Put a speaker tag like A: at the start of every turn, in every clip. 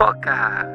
A: Podcast.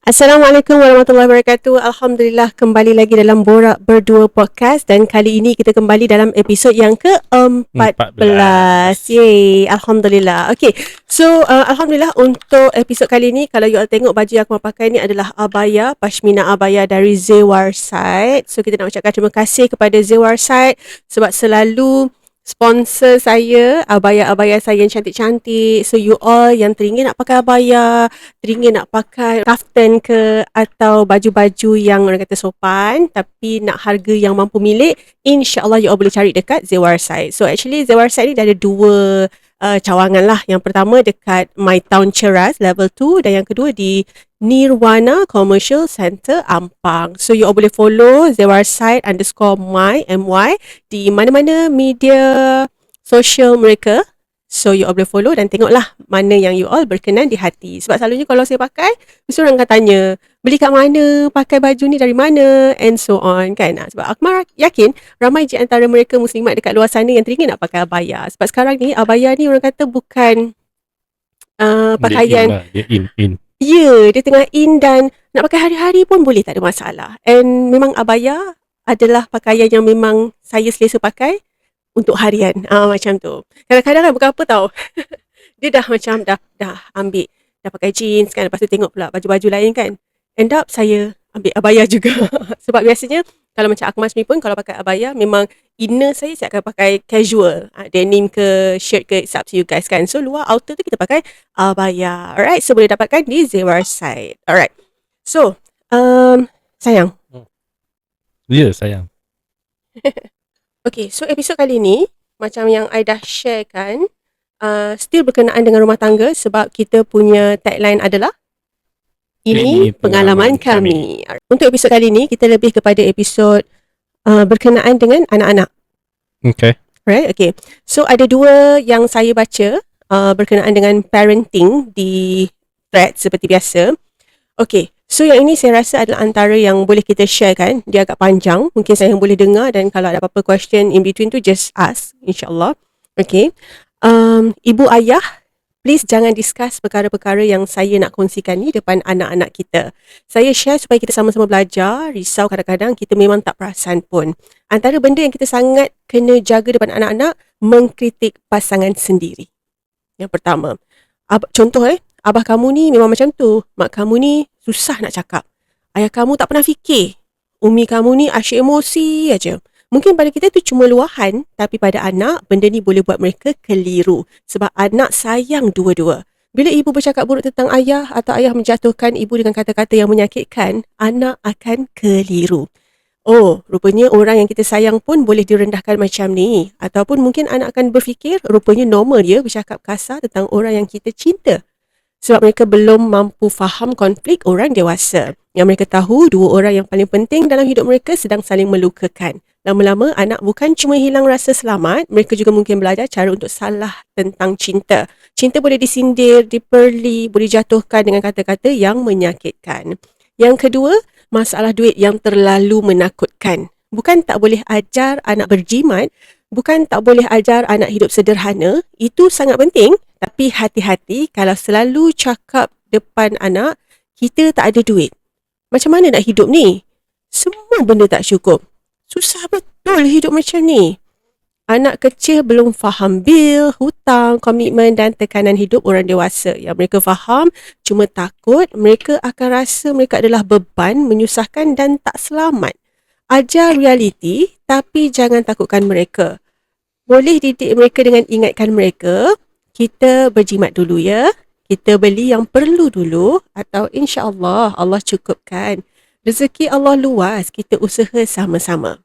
B: Assalamualaikum warahmatullahi wabarakatuh. Alhamdulillah kembali lagi dalam Borak Berdua Podcast dan kali ini kita kembali dalam episod yang ke-14. Yeay, Alhamdulillah. Okay, so Alhamdulillah untuk episod kali ini, kalau you all tengok baju yang aku pakai ni adalah abaya, pashmina abaya dari Zewar Side. So kita nak ucapkan terima kasih kepada Zewar Side sebab selalu sponsor saya, abaya-abaya saya yang cantik-cantik. So you all yang teringin nak pakai abaya, teringin nak pakai kaftan ke, atau baju-baju yang orang kata sopan tapi nak harga yang mampu milik, insya-Allah you all boleh cari dekat Zewar Side. So actually Zewar Side ni dah ada dua cawangan lah. Yang pertama dekat My Town Cheras level 2 dan yang kedua di Nirwana Commercial Center Ampang. So you all boleh follow Zewar Side _my di mana-mana media sosial mereka. So you all boleh follow dan tengoklah mana yang you all berkenan di hati. Sebab selalunya kalau saya pakai, mesti orang akan tanya, beli kat mana, pakai baju ni dari mana, and so on kan. Sebab aku yakin ramai je antara mereka muslimat dekat luar sana yang teringin nak pakai abaya. Sebab sekarang ni abaya ni orang kata bukan pakaian.
C: Dia in.
B: Ya, dia tengah in dan nak pakai hari-hari pun boleh, tak ada masalah. And memang abaya adalah pakaian yang memang saya selesa pakai untuk harian. Macam tu. Kadang-kadang bukan apa tau. Dia dah macam dah ambil, dah pakai jeans kan, lepas tu tengok pula baju-baju lain kan. End up saya ambil abaya juga. Sebab biasanya kalau macam Akmas ni pun kalau pakai abaya, memang inner saya akan pakai casual, denim ke shirt ke, it's up to you guys kan. So luar outer tu kita pakai abaya. Alright, so boleh dapatkan di Zewar Side. Alright, so sayang.
C: Ya, sayang.
B: Okay, so episod kali ni macam yang I dah share kan, still berkenaan dengan rumah tangga sebab kita punya tagline adalah ini pengalaman kami. Untuk episod kali ni kita lebih kepada episod berkenaan dengan anak-anak.
C: Okay.
B: Right, okay. So ada dua yang saya baca berkenaan dengan parenting di thread seperti biasa. Okay, so yang ini saya rasa adalah antara yang boleh kita share kan. Dia agak panjang, mungkin saya yang boleh dengar dan kalau ada apa-apa question in between tu just ask, insyaAllah. Okay, ibu ayah, please jangan discuss perkara-perkara yang saya nak kongsikan ni depan anak-anak kita. Saya share supaya kita sama-sama belajar. Risau kadang-kadang kita memang tak perasan pun. Antara benda yang kita sangat kena jaga depan anak-anak, mengkritik pasangan sendiri. Yang pertama, contoh abah kamu ni memang macam tu, mak kamu ni susah nak cakap, ayah kamu tak pernah fikir, umi kamu ni asyik emosi aja. Mungkin pada kita tu cuma luahan, tapi pada anak, benda ni boleh buat mereka keliru. Sebab anak sayang dua-dua. Bila ibu bercakap buruk tentang ayah atau ayah menjatuhkan ibu dengan kata-kata yang menyakitkan, anak akan keliru. Oh, rupanya orang yang kita sayang pun boleh direndahkan macam ni. Ataupun mungkin anak akan berfikir, rupanya normal dia bercakap kasar tentang orang yang kita cinta. Sebab mereka belum mampu faham konflik orang dewasa. Yang mereka tahu, dua orang yang paling penting dalam hidup mereka sedang saling melukakan. Lama-lama anak bukan cuma hilang rasa selamat, mereka juga mungkin belajar cara untuk salah tentang cinta. Cinta boleh disindir, diperli, boleh jatuhkan dengan kata-kata yang menyakitkan. Yang kedua, masalah duit yang terlalu menakutkan. Bukan tak boleh ajar anak berjimat, bukan tak boleh ajar anak hidup sederhana, itu sangat penting. Tapi hati-hati kalau selalu cakap depan anak, kita tak ada duit. Macam mana nak hidup ni? Semua benda tak cukup. Susah betul hidup macam ni. Anak kecil belum faham bil, hutang, komitmen dan tekanan hidup orang dewasa. Yang mereka faham cuma takut mereka akan rasa mereka adalah beban, menyusahkan dan tak selamat. Ajar realiti tapi jangan takutkan mereka. Boleh didik mereka dengan ingatkan mereka, kita berjimat dulu ya. Kita beli yang perlu dulu atau insya-Allah Allah cukupkan. Rezeki Allah luas, kita usaha sama-sama.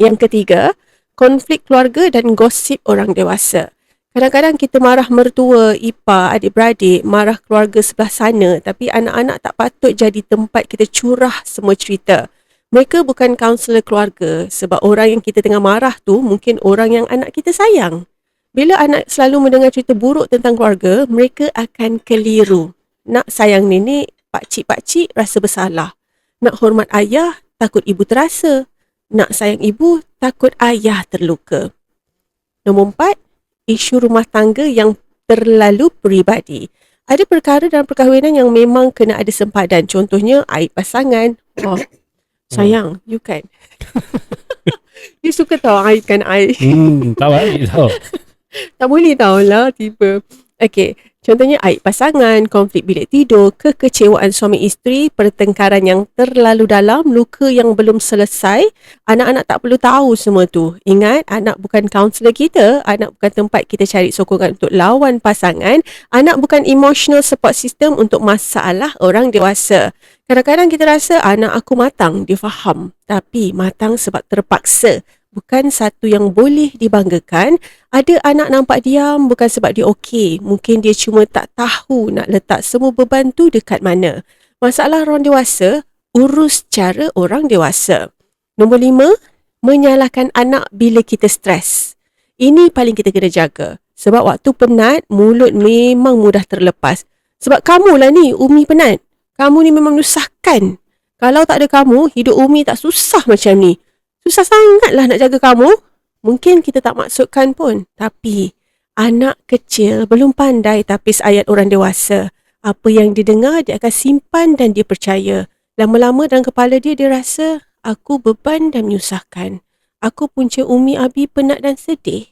B: Yang ketiga, konflik keluarga dan gosip orang dewasa. Kadang-kadang kita marah mertua, ipar, adik-beradik, marah keluarga sebelah sana, tapi anak-anak tak patut jadi tempat kita curah semua cerita. Mereka bukan kaunselor keluarga sebab orang yang kita tengah marah tu mungkin orang yang anak kita sayang. Bila anak selalu mendengar cerita buruk tentang keluarga, mereka akan keliru. Nak sayang nenek, pakcik-pakcik rasa bersalah. Nak hormat ayah, takut ibu terasa. Nak sayang ibu, takut ayah terluka. Nombor 4, isu rumah tangga yang terlalu peribadi. Ada perkara dalam perkahwinan yang memang kena ada sempadan. Contohnya aib pasangan. Oh, sayang, you kan. You suka tahu aibkan aib.
C: Tak baik tau.
B: Tak boleh tahulah tiba. Okey, contohnya aib pasangan, konflik bilik tidur, kekecewaan suami isteri, pertengkaran yang terlalu dalam, luka yang belum selesai. Anak-anak tak perlu tahu semua tu. Ingat, anak bukan kaunselor kita, anak bukan tempat kita cari sokongan untuk lawan pasangan, anak bukan emotional support system untuk masalah orang dewasa. Kadang-kadang kita rasa anak aku matang, dia faham. Tapi matang sebab terpaksa. Bukan satu yang boleh dibanggakan. Ada anak nampak diam bukan sebab dia okey. Mungkin dia cuma tak tahu nak letak semua beban tu dekat mana. Masalah orang dewasa, urus cara orang dewasa. Nombor 5, menyalahkan anak bila kita stres. Ini paling kita kena jaga. Sebab waktu penat, mulut memang mudah terlepas. Sebab kamulah ni, Umi penat. Kamu ni memang menyusahkan. Kalau tak ada kamu, hidup Umi tak susah macam ni. Susah sangatlah nak jaga kamu. Mungkin kita tak maksudkan pun. Tapi, anak kecil belum pandai tapis ayat orang dewasa. Apa yang dia dengar, dia akan simpan dan dia percaya. Lama-lama dalam kepala dia, dia rasa, aku beban dan menyusahkan. Aku punca Umi Abi penat dan sedih.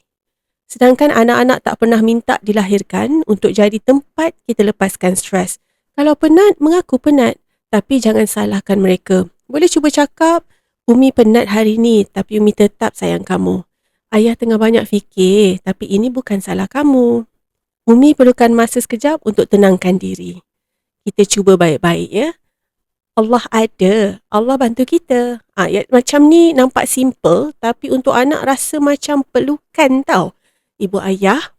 B: Sedangkan anak-anak tak pernah minta dilahirkan untuk jadi tempat kita lepaskan stres. Kalau penat, mengaku penat. Tapi jangan salahkan mereka. Boleh cuba cakap, Umi penat hari ni, tapi Umi tetap sayang kamu. Ayah tengah banyak fikir, tapi ini bukan salah kamu. Umi perlukan masa sekejap untuk tenangkan diri. Kita cuba baik-baik ya. Allah ada. Allah bantu kita. Ayat macam ni nampak simple, tapi untuk anak rasa macam perlukan tau. Ibu ayah,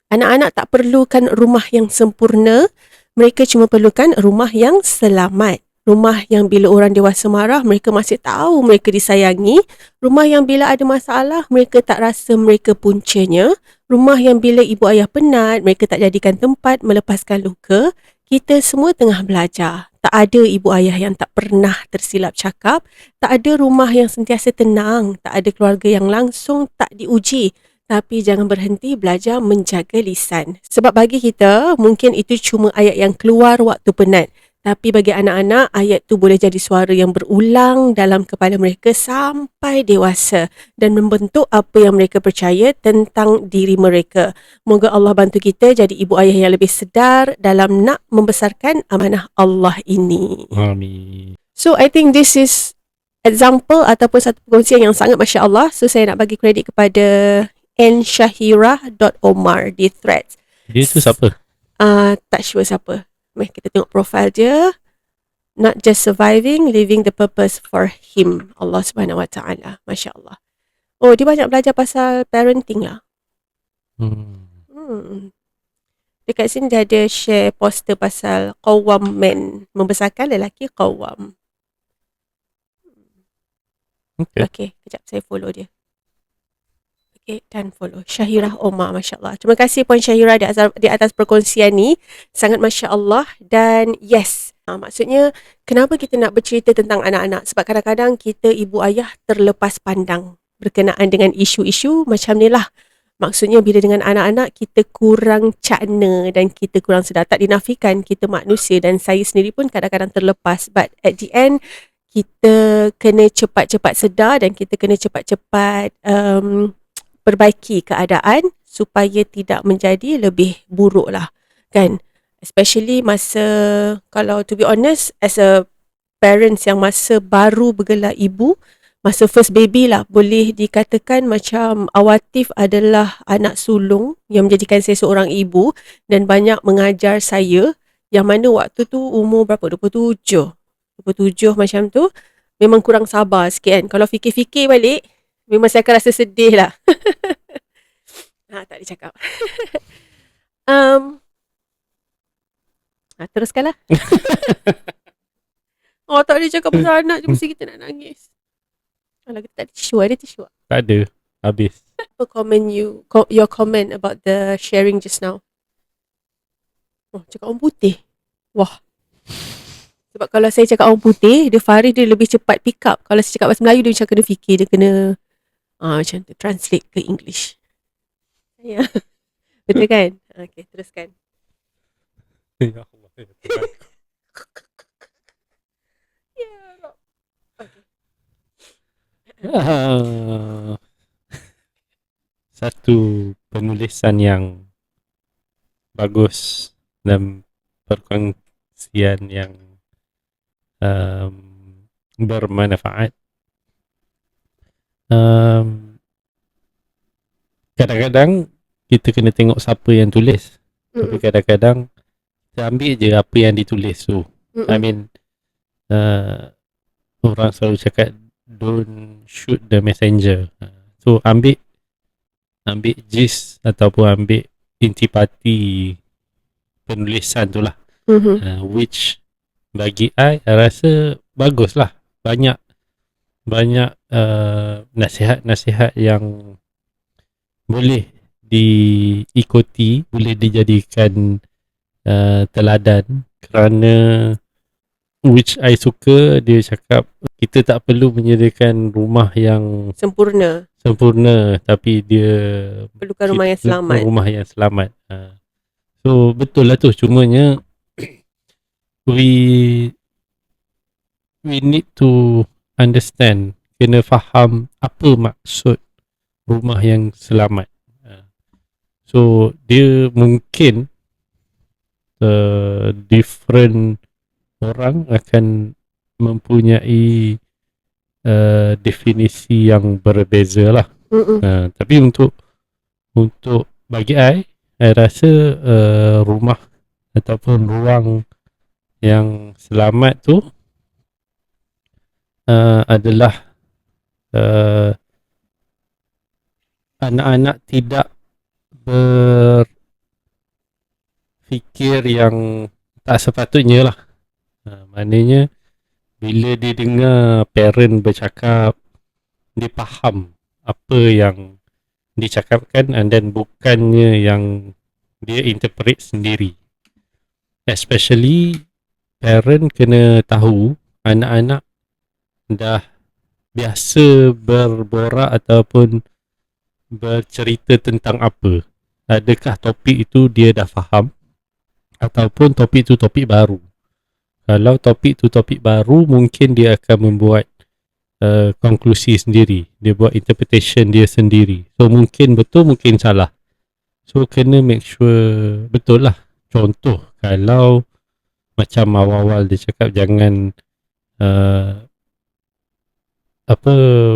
B: anak-anak tak perlukan rumah yang sempurna. Mereka cuma perlukan rumah yang selamat. Rumah yang bila orang dewasa marah, mereka masih tahu mereka disayangi. Rumah yang bila ada masalah, mereka tak rasa mereka puncanya. Rumah yang bila ibu ayah penat, mereka tak jadikan tempat melepaskan luka. Kita semua tengah belajar. Tak ada ibu ayah yang tak pernah tersilap cakap. Tak ada rumah yang sentiasa tenang. Tak ada keluarga yang langsung tak diuji. Tapi jangan berhenti belajar menjaga lisan. Sebab bagi kita, mungkin itu cuma ayat yang keluar waktu penat. Tapi bagi anak-anak, ayat tu boleh jadi suara yang berulang dalam kepala mereka sampai dewasa dan membentuk apa yang mereka percaya tentang diri mereka. Moga Allah bantu kita jadi ibu ayah yang lebih sedar dalam nak membesarkan amanah Allah ini.
C: Amin.
B: So, I think this is example ataupun satu perkongsian yang sangat Masya Allah. So, saya nak bagi kredit kepada nshahira.omar di Threads.
C: Dia tu siapa?
B: Tak sure siapa. Mari kita tengok profil dia. Not just surviving, living the purpose for him. Allah Subhanahu Wa Taala. Masya Allah. Oh, dia banyak belajar pasal parenting lah. Dekat sini dia ada share poster pasal qawwam men. Membesarkan lelaki qawwam. Okay, kejap saya follow dia. Okay, dan follow Syahirah Omar, Masya Allah. Terima kasih Puan Syahirah di atas perkongsian ni. Sangat Masya Allah. Dan yes, maksudnya kenapa kita nak bercerita tentang anak-anak? Sebab kadang-kadang kita ibu ayah terlepas pandang berkenaan dengan isu-isu macam ni lah. Maksudnya bila dengan anak-anak kita kurang cakna dan kita kurang sedar. Tak dinafikan kita manusia dan saya sendiri pun kadang-kadang terlepas. But at the end, kita kena cepat-cepat sedar dan kita kena cepat-cepat perbaiki keadaan supaya tidak menjadi lebih buruk lah kan, especially masa, kalau to be honest, as a parents yang masa baru bergelar ibu, masa first baby lah, boleh dikatakan macam Awatif adalah anak sulung yang menjadikan saya seorang ibu dan banyak mengajar saya, yang mana waktu tu umur berapa, 27 macam tu, memang kurang sabar sikit kan. Kalau fikir-fikir balik, memang saya akan rasa sedih lah. Tak boleh cakap. Teruskanlah. Tak boleh cakap pasal anak je, mesti kita nak nangis. Alah, kita tak ada tisu. Ada tisu?
C: Tak ada. Habis.
B: Apa comment your comment about the sharing just now? Cakap orang putih. Wah. Sebab kalau saya cakap orang putih, Farid dia lebih cepat pick up. Kalau saya cakap bahasa Melayu, dia macam kena fikir, dia kena macam tu, translate ke English. Ya. Betul kan? Okay, teruskan.
C: Ya Allah, ya Tuhan.
B: Ya Allah. Okay.
C: Ah, satu penulisan yang bagus dan perkongsian yang um, bermanfaat. Um, Kadang-kadang kita kena tengok siapa yang tulis. Tapi kadang-kadang kita ambil je apa yang ditulis tu. I mean, orang selalu cakap don't shoot the messenger. So ambil gist ataupun ambil intipati penulisan tu lah. Which bagi I rasa bagus lah. Banyak nasihat-nasihat yang boleh diikuti, boleh dijadikan teladan, kerana which I suka dia cakap kita tak perlu menyediakan rumah yang
B: Sempurna.
C: tapi dia
B: Perlukan rumah yang selamat.
C: Rumah yang selamat. So betul lah tu, cumanya we need to understand, kena faham apa maksud rumah yang selamat. So dia mungkin different orang akan mempunyai definisi yang berbeza lah. Tapi untuk bagi I rasa rumah ataupun ruang yang selamat tu adalah anak-anak tidak berfikir yang tak sepatutnya lah. Maknanya bila dia dengar parent bercakap, dia faham apa yang dicakapkan, and then bukannya yang dia interpret sendiri. Especially parent kena tahu anak-anak dah biasa berborak ataupun bercerita tentang apa. Adakah topik itu dia dah faham ataupun topik itu topik baru. Kalau topik itu topik baru, mungkin dia akan membuat konklusi sendiri. Dia buat interpretation dia sendiri. So mungkin betul, mungkin salah. So kena make sure betul lah. Contoh, kalau macam awal-awal dia cakap jangan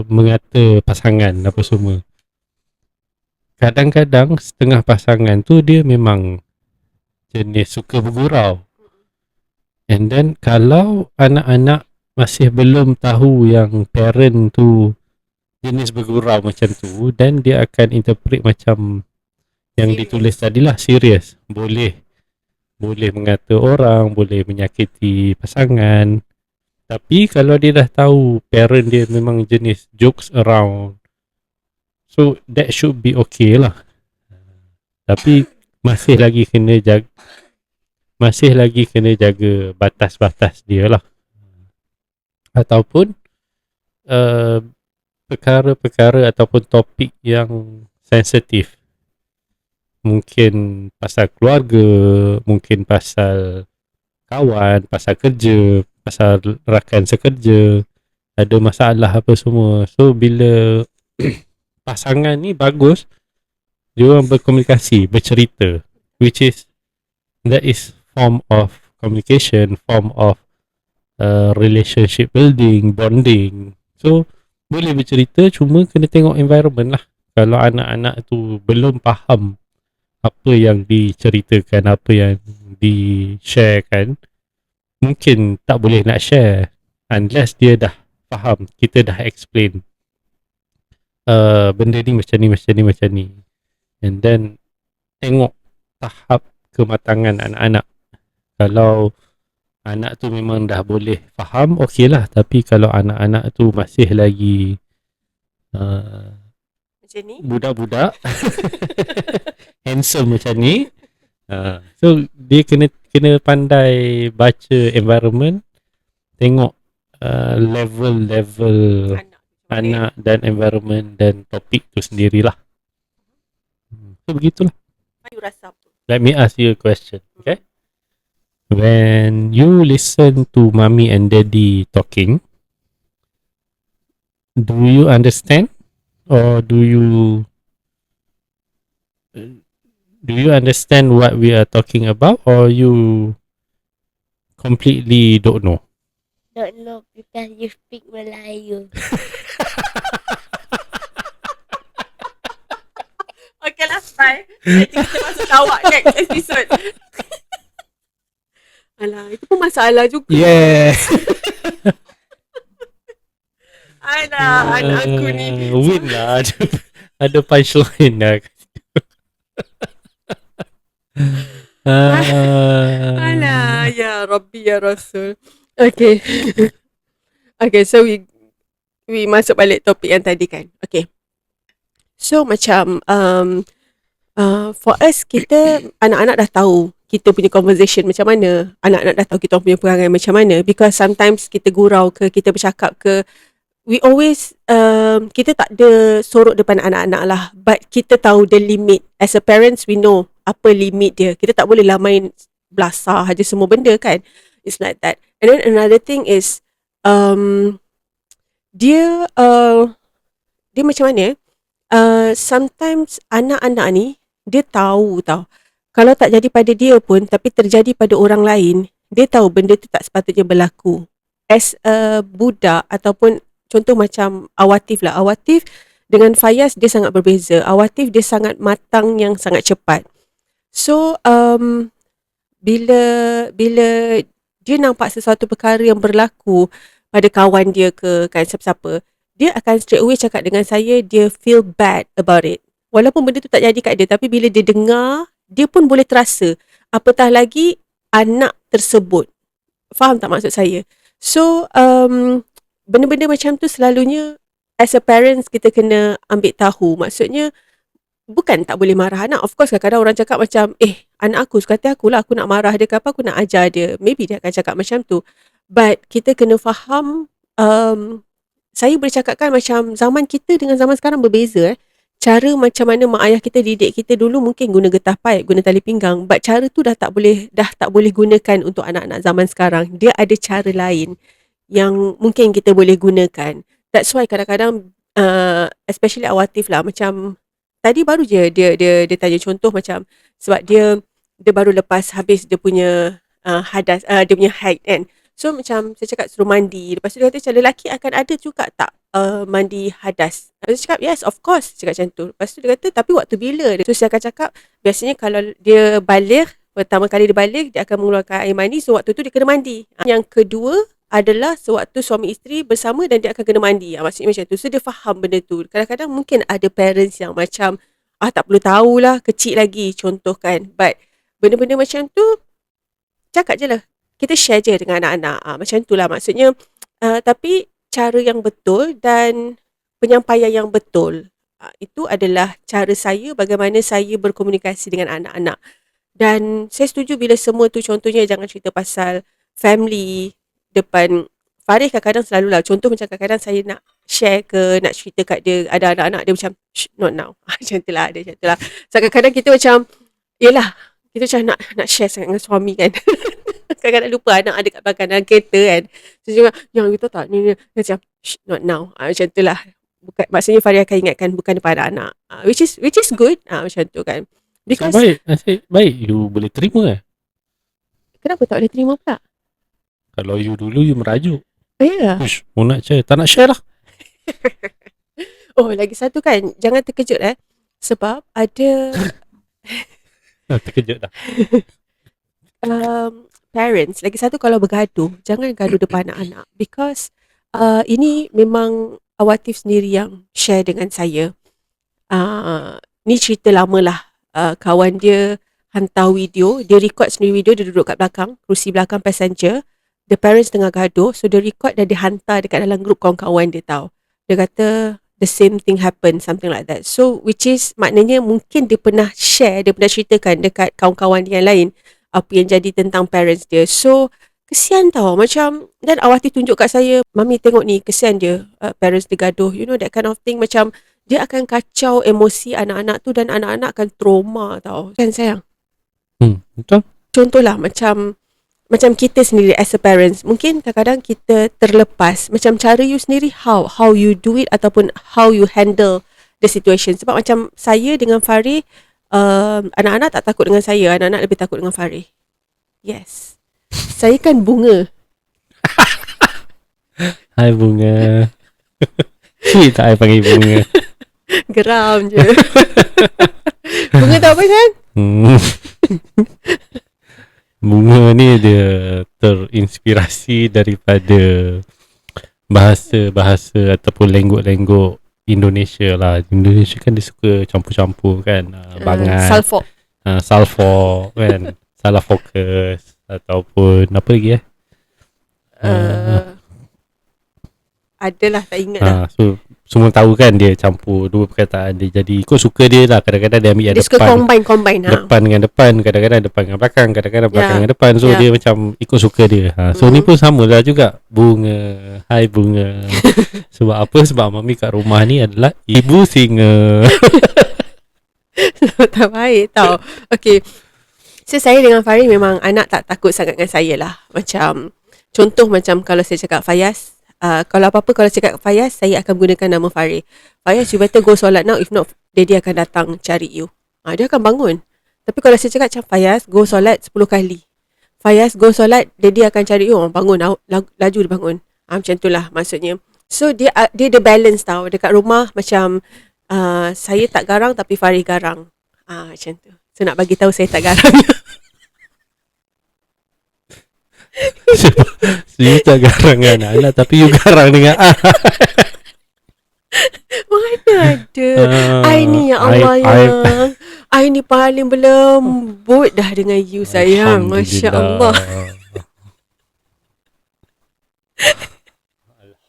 C: mengata pasangan apa semua. Kadang-kadang setengah pasangan tu dia memang jenis suka bergurau. And then kalau anak-anak masih belum tahu yang parent tu jenis bergurau macam tu, dan dia akan interpret macam yang ditulis tadilah, serius. Boleh mengata orang, boleh menyakiti pasangan. Tapi kalau dia dah tahu parent dia memang jenis jokes around, so that should be okay lah. Tapi masih lagi kena jaga batas-batas dia lah. Ataupun perkara-perkara ataupun topik yang sensitif. Mungkin pasal keluarga, mungkin pasal kawan, pasal kerja, pasal rakan sekerja, ada masalah apa semua. So bila pasangan ni bagus, dia orang berkomunikasi, bercerita, which is that is form of communication, form of relationship building, bonding. So boleh bercerita, cuma kena tengok environment lah. Kalau anak-anak tu belum faham apa yang diceritakan, apa yang di-sharekan, mungkin tak boleh nak share unless dia dah faham, kita dah explain benda ni macam ni, and then tengok tahap kematangan anak-anak. Kalau anak tu memang dah boleh faham, okey lah. Tapi kalau anak-anak tu masih lagi
B: macam ni,
C: budak-budak handsome macam ni, so dia kena pandai baca environment, tengok level anak dan environment dan topik tu sendirilah. So begitulah.
B: you rasa apa?
C: Let me ask you a question, okay? When you listen to mommy and daddy talking, do you understand, or do you understand what we are talking about, or you completely don't know?
A: Don't know because you speak Melayu.
B: Okay lah, bye. Nanti kita masuk lawak next episode. Alah, itu pun masalah juga.
C: Yeah.
B: Alah, anak aku ni.
C: Win lah. Ada punchline lah.
B: Alah, ya Rabbi ya Rasul. Okay. Okay, so we masuk balik topik yang tadi kan. Okay. So macam for us, kita anak-anak dah tahu kita punya conversation macam mana. Anak-anak dah tahu kita punya perangai macam mana. Because sometimes kita gurau ke, kita bercakap ke, we always kita tak ada sorok depan anak-anak lah, but kita tahu the limit. As a parents, we know apa limit dia. Kita tak boleh lah main belasah aja semua benda kan. It's like that. And then another thing is dia dia macam mana, sometimes anak-anak ni dia tahu tau, kalau tak jadi pada dia pun tapi terjadi pada orang lain, dia tahu benda tu tak sepatutnya berlaku. As a budak ataupun contoh macam Awatif lah. Awatif dengan Fayaz dia sangat berbeza. Awatif dia sangat matang yang sangat cepat. So bila dia nampak sesuatu perkara yang berlaku pada kawan dia ke kan siapa-siapa, dia akan straight away cakap dengan saya dia feel bad about it. Walaupun benda tu tak jadi kat dia, tapi bila dia dengar, dia pun boleh terasa. Apatah lagi anak tersebut. Faham tak maksud saya? So benda-benda macam tu selalunya as a parents kita kena ambil tahu. Maksudnya bukan tak boleh marah anak. Of course kadang-kadang orang cakap macam anak aku suka hati aku lah, aku nak marah dia ke apa, aku nak ajar dia. Maybe dia akan cakap macam tu. But kita kena faham, saya boleh cakapkan macam zaman kita dengan zaman sekarang berbeza. Cara macam mana mak ayah kita didik kita dulu mungkin guna getah paip, guna tali pinggang. But cara tu dah tak boleh gunakan untuk anak-anak zaman sekarang. Dia ada cara lain yang mungkin kita boleh gunakan. That's why kadang-kadang especially Awatif lah, macam tadi baru je dia tanya contoh macam sebab dia baru lepas habis dia punya hadas, dia punya haid kan. So macam saya cakap suruh mandi. Lepas tu dia kata macam lelaki akan ada juga tak mandi hadas. Saya cakap yes of course. Cakap macam tu. Lepas tu dia kata tapi waktu bila? So saya akan cakap biasanya kalau dia balik, pertama kali dia balik dia akan mengeluarkan air mani. So waktu tu dia kena mandi. Yang kedua adalah sewaktu suami isteri bersama dan dia akan kena mandi. Maksudnya macam tu. So dia faham benda tu. Kadang-kadang mungkin ada parents yang macam tak perlu tahulah, kecil lagi contohkan. But benda-benda macam tu cakap je lah. Kita share je dengan anak-anak. Macam tu lah maksudnya. Tapi cara yang betul dan penyampaian yang betul, itu adalah cara saya bagaimana saya berkomunikasi dengan anak-anak. Dan saya setuju bila semua tu contohnya jangan cerita pasal family depan Faris. Kadang-kadang selalulah contoh macam kadang-kadang saya nak share ke, nak cerita kat dia, ada anak-anak dia macam not now. Macam tu lah, dia macam tu lah. So kadang-kadang kita macam yelah, kita macam nak share sangat dengan suami kan. Kadang-kadang lupa anak ada kat belakang dalam kereta kan. So cakap, yang kita tak ni macam not now. Macam tu lah. Bukan, maksudnya Faris akan ingatkan bukan depan anak. Which is good. Macam tu kan. Because
C: Baik, you boleh terima.
B: Kenapa tak boleh terima pula?
C: Kalau you dulu you merajuk.
B: Ya.
C: Ush, mau nak share, tak nak share lah.
B: Oh, lagi satu kan, jangan terkejut sebab ada
C: Terkejut dah.
B: parents, lagi satu kalau bergaduh, jangan gaduh depan anak-anak. Because ini memang Awatif sendiri yang share dengan saya. Ni cerita lama lah. Kawan dia hantar video, dia record sendiri video, dia duduk kat belakang, kerusi belakang passenger. The parents tengah gaduh, so dia record dan dia hantar dekat dalam grup kawan-kawan dia tahu. Dia kata the same thing happen, something like that. So which is maknanya mungkin dia pernah share, dia pernah ceritakan dekat kawan-kawan dia yang lain apa yang jadi tentang parents dia. So kesian tau, macam, dan Awati tunjuk kat saya, mami tengok ni, kesian dia, parents dia gaduh, you know that kind of thing. Macam dia akan kacau emosi anak-anak tu dan anak-anak akan trauma tau kan sayang.
C: Betul.
B: Contohlah macam macam kita sendiri as a parents, mungkin kadang-kadang kita terlepas macam cara you sendiri, how you do it ataupun how you handle the situation. Sebab macam saya dengan Farid, anak-anak tak takut dengan saya, anak-anak lebih takut dengan Farid. Yes, saya kan bunga.
C: Hai bunga. Sweet tak I panggil bunga.
B: Geram je. Bunga tahu apa kan?
C: Bunga ni dia terinspirasi daripada bahasa-bahasa ataupun lenggok-lenggok Indonesia lah. Indonesia kan dia suka campur-campur kan. Bangan,
B: Salfok.
C: salfok kan. Salah fokus. Ataupun apa lagi
B: Adalah, tak ingat lah.
C: So semua tahu kan dia campur dua perkataan dia. Jadi ikut suka dia lah. Kadang-kadang dia ambil yang
B: Dia suka
C: depan,
B: combine.
C: depan dengan depan, kadang-kadang depan dengan belakang, kadang-kadang belakang dengan depan. So dia macam ikut suka dia. So ni pun sama lah juga. Bunga, hai bunga. Sebab apa? Sebab mami kat rumah ni adalah ibu singa.
B: Tak baik tau. Okay, so saya dengan Farid memang anak tak takut sangat dengan saya lah. Macam contoh macam kalau saya cakap Fayaz, kalau apa-apa kalau cakap Fayaz, saya akan gunakan nama Farid. Fayaz, you better go solat now, if not Daddy akan datang cari you. Dia akan bangun. Tapi kalau saya cakap macam Fayaz, go solat 10 kali. Fayaz, go solat, Daddy akan cari you. Bangun, laju dia bangun. Macam tu lah maksudnya. So dia ada balance tau. Dekat rumah macam saya tak garang tapi Farid garang. Macam tu. So nak bagi tahu saya tak garang.
C: You tak garang dengan anak, tapi you garang dengan
B: Mana ada. I ni ya Allah yang I ni paling berlembut dah dengan you sayang. Masya Allah.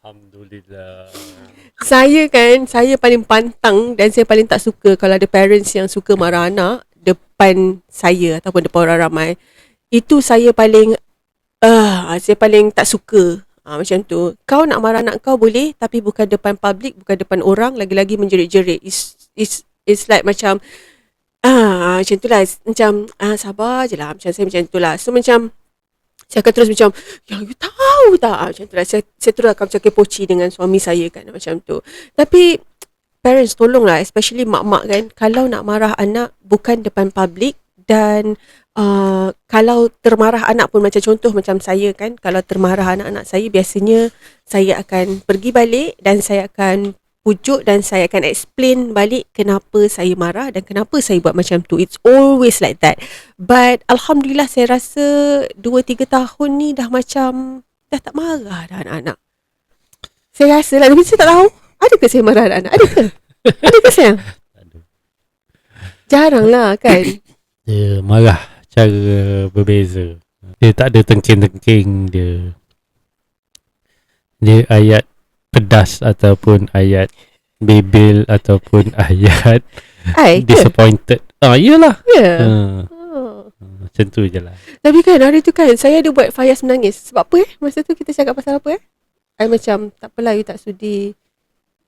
C: Alhamdulillah.
B: Saya paling pantang dan saya paling tak suka kalau ada parents yang suka marah anak depan saya ataupun depan orang ramai. Itu saya paling tak suka. Macam tu. Kau nak marah anak kau boleh, tapi bukan depan public, bukan depan orang, lagi-lagi menjerit-jerit. It's like macam macam tu lah. Macam sabar je lah. Macam saya macam tu lah. So macam saya akan terus macam, ya you tahu tak? Macam tu lah. Saya terus akan macam kepoci dengan suami saya kan. Macam tu. Tapi parents tolonglah, especially mak-mak kan, kalau nak marah anak bukan depan public. Dan kalau termarah anak pun, macam contoh macam saya kan, kalau termarah anak-anak saya, biasanya saya akan pergi balik dan saya akan pujuk dan saya akan explain balik kenapa saya marah dan kenapa saya buat macam tu. It's always like that. But Alhamdulillah, saya rasa 2-3 tahun ni dah macam dah tak marah dah anak-anak. Saya rasa lah, tapi saya tak tahu ada ke saya marah anak-anak. Ada ke? Ada ke sayang? Jarang lah kan.
C: Dia marah cara berbeza. Dia tak ada tengking-tengking dia. Dia ayat pedas ataupun ayat bebel ataupun ayat disappointed. Iyalah.
B: Ya.
C: Macam tu je lah.
B: Tapi kan hari tu kan saya ada buat Fayaz menangis. Sebab apa masa tu kita cakap pasal apa I macam tak apalah, you tak sudi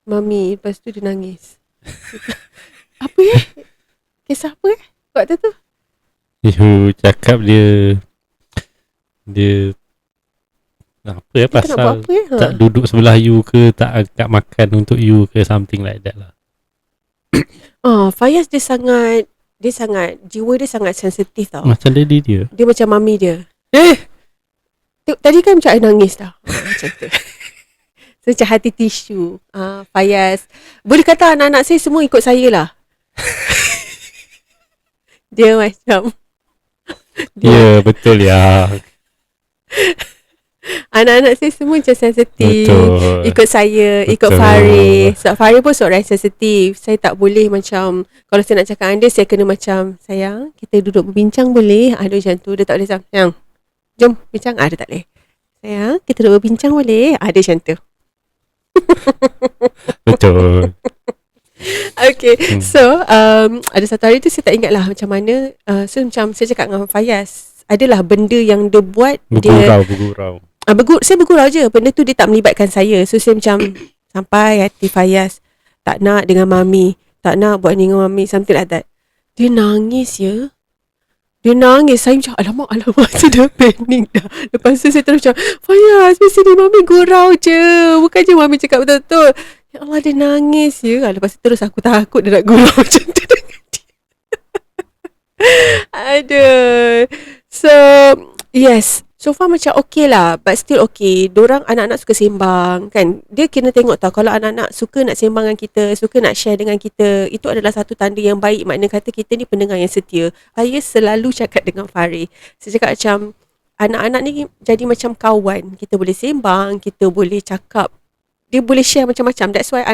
B: mami. Lepas tu dia nangis. Apa kisah apa waktu tu?
C: You cakap dia apa pasal tak duduk sebelah you ke, tak angkat makan untuk you ke, something like that lah.
B: Fayaz dia sangat jiwa dia sangat sensitif tau.
C: Macam daddy dia.
B: Dia macam mami dia. Tadi kan macam I nangis dah. Macam tu. So macam hati tisu. Fayaz, boleh kata anak-anak saya semua ikut saya lah. Dia macam
C: Ya, betul ya.
B: Anak-anak saya semua macam sensitif.
C: Betul.
B: Ikut saya, ikut
C: Betul.
B: Farid. Sebab Farid pun seorang sensitif. Saya tak boleh macam, kalau saya nak cakap dengan dia, saya kena macam, sayang, kita duduk berbincang boleh? Dia macam tu. Dia tak boleh macam, sayang, jom bincang. Dia tak boleh. Sayang, kita duduk berbincang boleh? Dia macam tu.
C: Betul.
B: Okay, so ada satu hari tu saya tak ingat lah macam mana. So macam saya cakap dengan Fayaz, adalah benda yang dia buat,
C: Bergurau.
B: saya bergurau je. Benda tu dia tak melibatkan saya. So saya macam sampai hati Fayaz, tak nak dengan mami, tak nak buat ni dengan mami, something like that. Dia nangis ya. Dia nangis. Saya macam alamak saya dah panik dah. Lepas tu saya terus macam, Fayaz sini mami gurau je, bukan je mami cakap betul-betul. Ya Allah, dia nangis ya. Lepas tu terus aku takut dia nak gurau macam tu dengan dia. Aduh. So yes, so far macam okay lah, but still okay. Dorang anak-anak suka sembang kan. Dia kena tengok tau, kalau anak-anak suka nak sembang dengan kita, suka nak share dengan kita, itu adalah satu tanda yang baik. Makna kata kita ni pendengar yang setia. Saya selalu cakap dengan Farid, saya cakap macam anak-anak ni jadi macam kawan. Kita boleh sembang, kita boleh cakap, dia boleh share macam-macam. That's why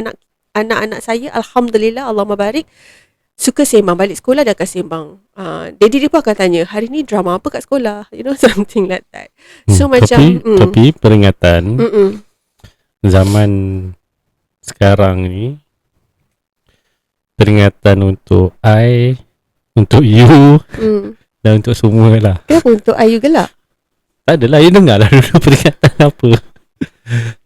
B: anak-anak saya, Alhamdulillah, Allahumma barik, suka sembang. Balik sekolah dia akan sembang. Daddy dia pun akan tanya, hari ni drama apa kat sekolah? You know, something like that. So
C: Tapi peringatan,
B: Mm-mm.
C: zaman sekarang ni, peringatan untuk I, untuk you dan untuk semua lah.
B: Kenapa untuk Ayu gelak?
C: Tak adalah, you dengar lah dulu peringatan apa.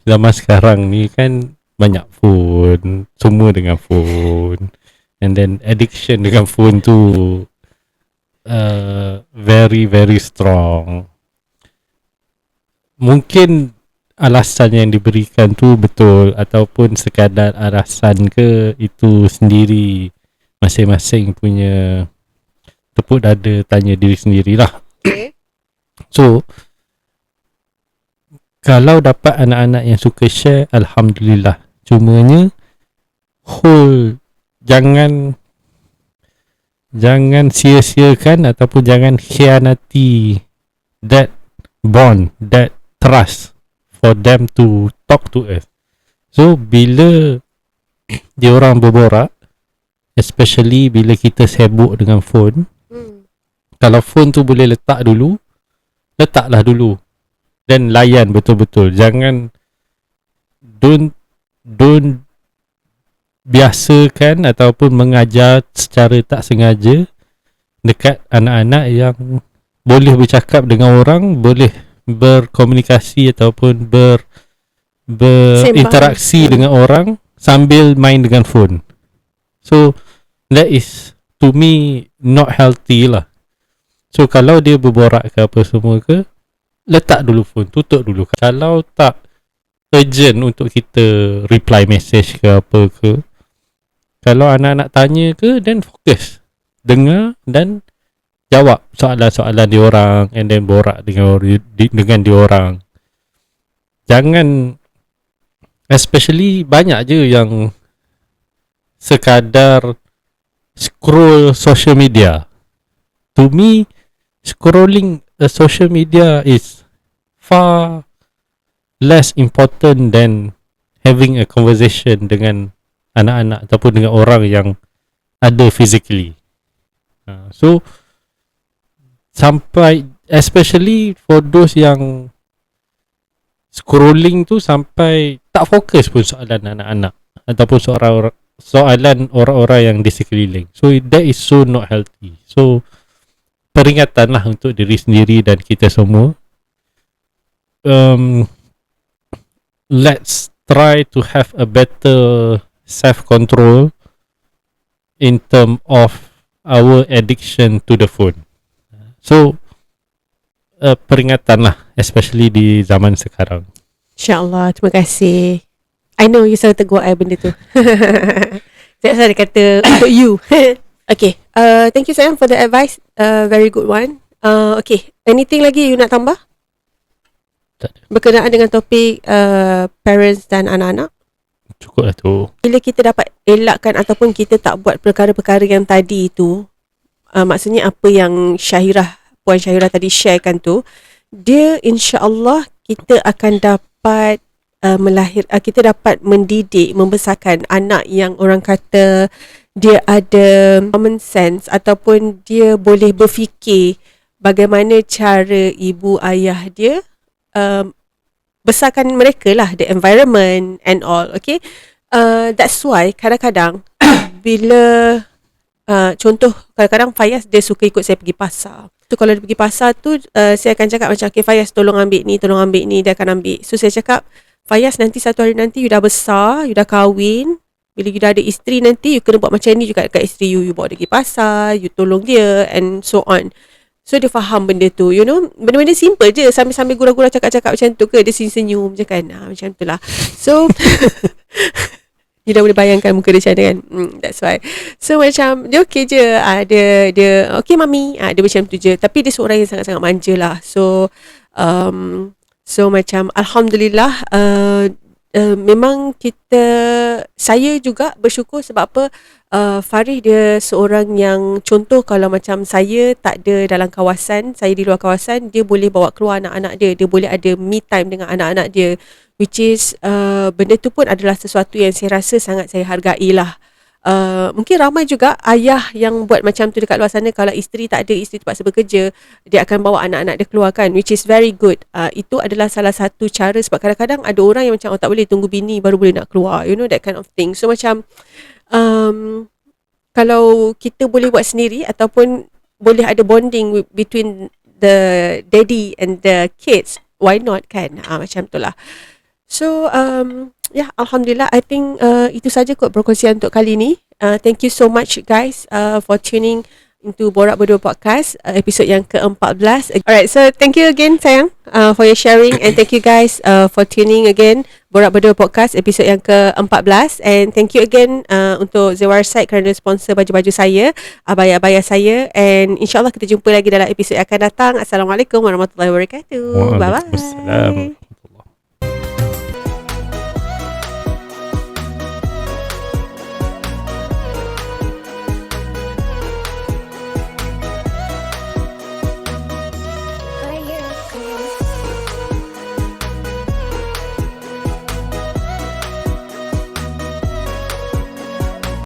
C: Zaman sekarang ni kan banyak phone, semua dengan phone, and then addiction dengan phone tu very very strong. Mungkin alasan yang diberikan tu betul, ataupun sekadar alasan ke, itu sendiri masing-masing punya tepuk dada tanya diri sendirilah.
B: Okay.
C: So kalau dapat anak-anak yang suka share, Alhamdulillah. Cumanya jangan sia-siakan ataupun jangan khianati that bond, that trust for them to talk to us. So bila dia orang berborak, especially bila kita sibuk dengan phone, kalau phone tu boleh letaklah dulu dan layan betul-betul. Jangan don't biasakan ataupun mengajar secara tak sengaja dekat anak-anak yang boleh bercakap dengan orang, boleh berkomunikasi ataupun berinteraksi dengan orang sambil main dengan phone. So that is to me not healthy lah. So kalau dia berborak ke apa semua ke, letak dulu phone, tutup dulu. Kalau tak urgent untuk kita reply message ke apa ke, kalau anak-anak tanya ke, then fokus, dengar dan jawab soalan-soalan diorang, and then borak dengan diorang. Jangan, especially banyak je yang sekadar scroll social media. To me, scrolling social media is far less important than having a conversation dengan anak-anak ataupun dengan orang yang ada physically. So sampai, especially for those yang scrolling tu sampai tak fokus pun soalan anak-anak ataupun soalan orang-orang yang di sekeliling. So that is so not healthy. So peringatan lah untuk diri sendiri dan kita semua. Let's try to have a better self-control in term of our addiction to the phone. So peringatan lah, especially di zaman sekarang.
B: InsyaAllah, terima kasih. I know you selalu tegur I benda tu. Saya rasa dia kata untuk you. Okay, thank you sayang for the advice. Very good one. Okay, anything lagi you nak tambah?
C: Tak ada.
B: Berkenaan dengan topik parents dan anak-anak?
C: Cukup lah tu.
B: Bila kita dapat elakkan ataupun kita tak buat perkara-perkara yang tadi tu, maksudnya apa yang Puan Syahirah tadi sharekan tu, dia insya-Allah kita akan dapat kita dapat mendidik, membesarkan anak yang orang kata dia ada common sense ataupun dia boleh berfikir bagaimana cara ibu ayah dia besarkan mereka lah, the environment and all. Okay, that's why kadang-kadang bila contoh, kadang-kadang Fayaz dia suka ikut saya pergi pasar tu. Kalau dia pergi pasar tu, saya akan cakap macam, okay Fayaz tolong ambil ni, dia akan ambil. So saya cakap, Fayaz nanti satu hari nanti you dah besar, you dah kahwin, bila you dah ada isteri nanti, you kena buat macam ni juga dekat isteri you. You bawa dia pergi pasar, you tolong dia and so on. So dia faham benda tu, you know, benda-benda simple je, sambil-sambil gurau-gurau cakap-cakap macam tu ke, dia senyum je kan, macam tu lah. So you dah boleh bayangkan muka dia macam mana kan. That's why. So macam dia okay je, dia okay mami, dia macam tu je. Tapi dia seorang yang sangat-sangat manja lah. So macam alhamdulillah, memang saya juga bersyukur sebab apa, Farih dia seorang yang contoh, kalau macam saya tak ada dalam kawasan, saya di luar kawasan, dia boleh bawa keluar anak-anak dia boleh ada me time dengan anak-anak dia, which is benda tu pun adalah sesuatu yang saya rasa sangat saya hargai lah. Mungkin ramai juga ayah yang buat macam tu dekat luar sana. Kalau isteri tak ada, isteri terpaksa bekerja, dia akan bawa anak-anak dia keluar kan, which is very good. Itu adalah salah satu cara, sebab kadang-kadang ada orang yang macam tak boleh tunggu bini baru boleh nak keluar, you know, that kind of thing. So macam kalau kita boleh buat sendiri ataupun boleh ada bonding between the daddy and the kids, why not kan, macam tu lah. So alhamdulillah, I think itu saja kot perkongsian untuk kali ni. Thank you so much guys for tuning into Borak Berdua Podcast, episod yang ke-14. Alright, so thank you again sayang for your sharing, and thank you guys for tuning again Borak Berdua Podcast episod yang ke-14. And thank you again untuk Zewar Side kerana sponsor baju-baju saya, abaya-abaya saya. And insyaAllah kita jumpa lagi dalam episod yang akan datang. Assalamualaikum warahmatullahi wabarakatuh. Bye-bye.
C: Waalaikumsalam.